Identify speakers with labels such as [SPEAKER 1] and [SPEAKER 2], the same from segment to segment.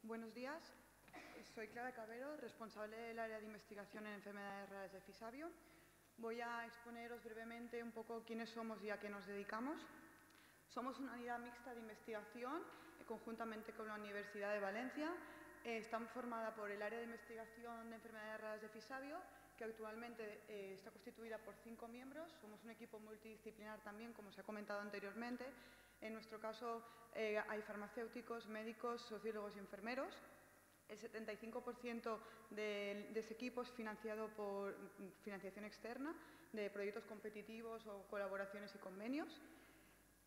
[SPEAKER 1] Buenos días, soy Clara Cabero, responsable del área de investigación en enfermedades raras de Fisabio. Voy a exponeros brevemente un poco quiénes somos y a qué nos dedicamos. Somos una unidad mixta de investigación conjuntamente con la Universidad de Valencia. Estamos formada por el área de investigación de enfermedades raras de Fisabio, que actualmente está constituida por 5 miembros. Somos un equipo multidisciplinar también, como se ha comentado anteriormente. En nuestro caso hay farmacéuticos, médicos, sociólogos y enfermeros. El 75% de ese equipo es financiado por financiación externa de proyectos competitivos o colaboraciones y convenios.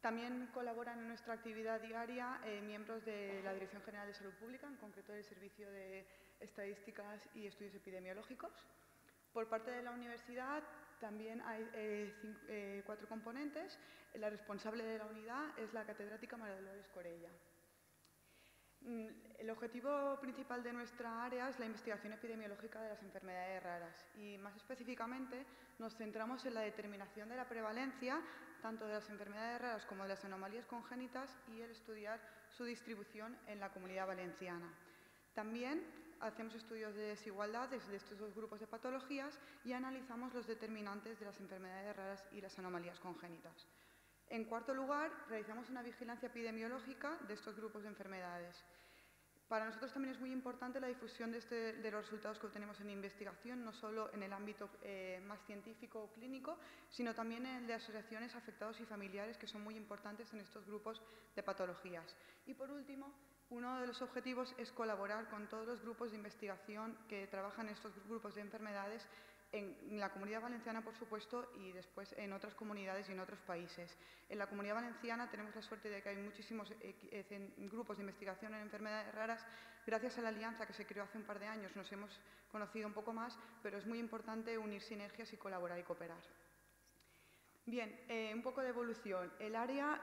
[SPEAKER 1] También colaboran en nuestra actividad diaria miembros de la Dirección General de Salud Pública, en concreto del Servicio de Estadísticas y Estudios Epidemiológicos. Por parte de la universidad también hay 4 componentes. La responsable de la unidad es la catedrática María Dolores Corella. El objetivo principal de nuestra área es la investigación epidemiológica de las enfermedades raras y, más específicamente, nos centramos en la determinación de la prevalencia tanto de las enfermedades raras como de las anomalías congénitas y el estudiar su distribución en la Comunidad Valenciana. También hacemos estudios de desigualdad desde estos 2 grupos de patologías y analizamos los determinantes de las enfermedades raras y las anomalías congénitas. En cuarto lugar, realizamos una vigilancia epidemiológica de estos grupos de enfermedades. Para nosotros también es muy importante la difusión de los resultados que obtenemos en investigación, no solo en el ámbito más científico o clínico, sino también en el de asociaciones, afectados y familiares, que son muy importantes en estos grupos de patologías. Y por último, uno de los objetivos es colaborar con todos los grupos de investigación que trabajan en estos grupos de enfermedades en la Comunidad Valenciana, por supuesto, y después en otras comunidades y en otros países. En la Comunidad Valenciana tenemos la suerte de que hay muchísimos grupos de investigación en enfermedades raras. Gracias a la alianza que se creó hace un par de años nos hemos conocido un poco más, pero es muy importante unir sinergias y colaborar y cooperar. Bien, un poco de evolución. El área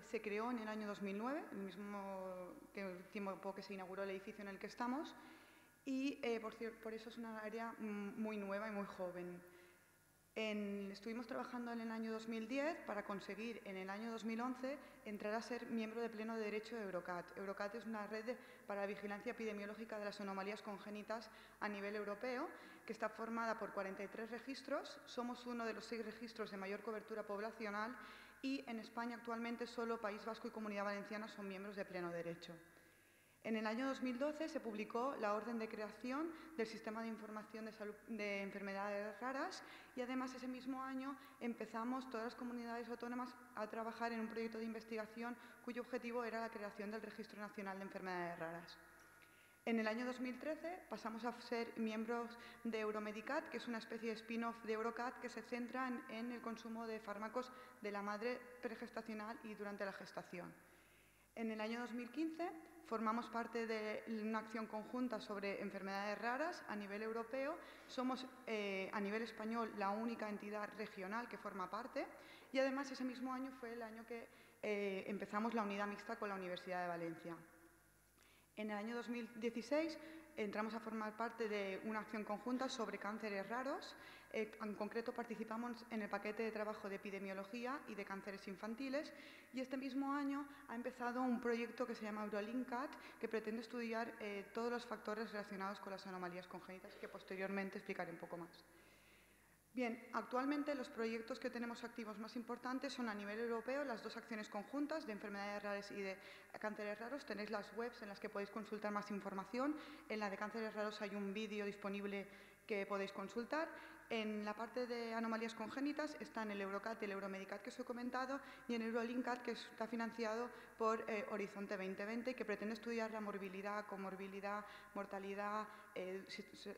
[SPEAKER 1] se creó en el año 2009, el mismo tiempo que se inauguró el edificio en el que estamos, y por eso es una área muy nueva y muy joven. Estuvimos trabajando en el año 2010 para conseguir en el año 2011 entrar a ser miembro de pleno derecho de Eurocat. Eurocat es una red para la vigilancia epidemiológica de las anomalías congénitas a nivel europeo, que está formada por 43 registros. Somos uno de los 6 registros de mayor cobertura poblacional y en España actualmente solo País Vasco y Comunidad Valenciana son miembros de pleno derecho. En el año 2012 se publicó la orden de creación del Sistema de Información de Salud de Enfermedades Raras y además ese mismo año empezamos todas las comunidades autónomas a trabajar en un proyecto de investigación cuyo objetivo era la creación del Registro Nacional de Enfermedades Raras. En el año 2013 pasamos a ser miembros de Euromedicat, que es una especie de spin-off de Eurocat que se centra en el consumo de fármacos de la madre pregestacional y durante la gestación. En el año 2015 formamos parte de una acción conjunta sobre enfermedades raras a nivel europeo. Somos, a nivel español, la única entidad regional que forma parte y, además, ese mismo año fue el año que empezamos la unidad mixta con la Universidad de Valencia. En el año 2016 entramos a formar parte de una acción conjunta sobre cánceres raros. En concreto participamos en el paquete de trabajo de epidemiología y de cánceres infantiles y este mismo año ha empezado un proyecto que se llama EuroLinkCat, que pretende estudiar todos los factores relacionados con las anomalías congénitas, que posteriormente explicaré un poco más. Bien, actualmente los proyectos que tenemos activos más importantes son a nivel europeo las 2 acciones conjuntas de enfermedades raras y de cánceres raros. Tenéis las webs en las que podéis consultar más información. En la de cánceres raros hay un vídeo disponible que podéis consultar. En la parte de anomalías congénitas están el Eurocat y el Euromedicat que os he comentado y en el EuroLinkCat, que está financiado por Horizonte 2020, que pretende estudiar la morbilidad, comorbilidad, mortalidad,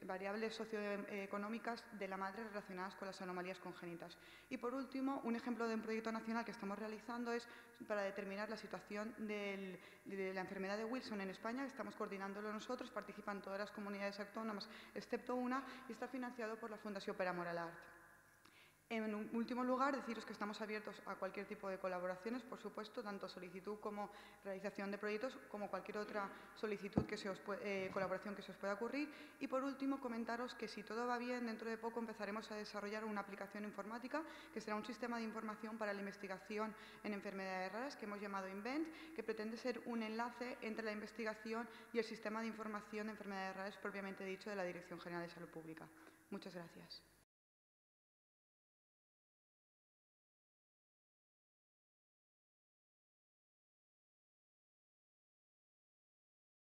[SPEAKER 1] variables socioeconómicas de la madre relacionadas con las anomalías congénitas. Y por último, un ejemplo de un proyecto nacional que estamos realizando es para determinar la situación de la enfermedad de Wilson en España. Estamos coordinándolo nosotros, participan todas las comunidades autónomas excepto una y está financiado por la Fundación Per Amor al Art. En último lugar, deciros que estamos abiertos a cualquier tipo de colaboraciones, por supuesto, tanto solicitud como realización de proyectos, como cualquier otra solicitud, colaboración que se os pueda ocurrir. Y, por último, comentaros que si todo va bien, dentro de poco empezaremos a desarrollar una aplicación informática que será un sistema de información para la investigación en enfermedades raras que hemos llamado Invent, que pretende ser un enlace entre la investigación y el sistema de información de enfermedades raras propiamente dicho de la Dirección General de Salud Pública. Muchas gracias.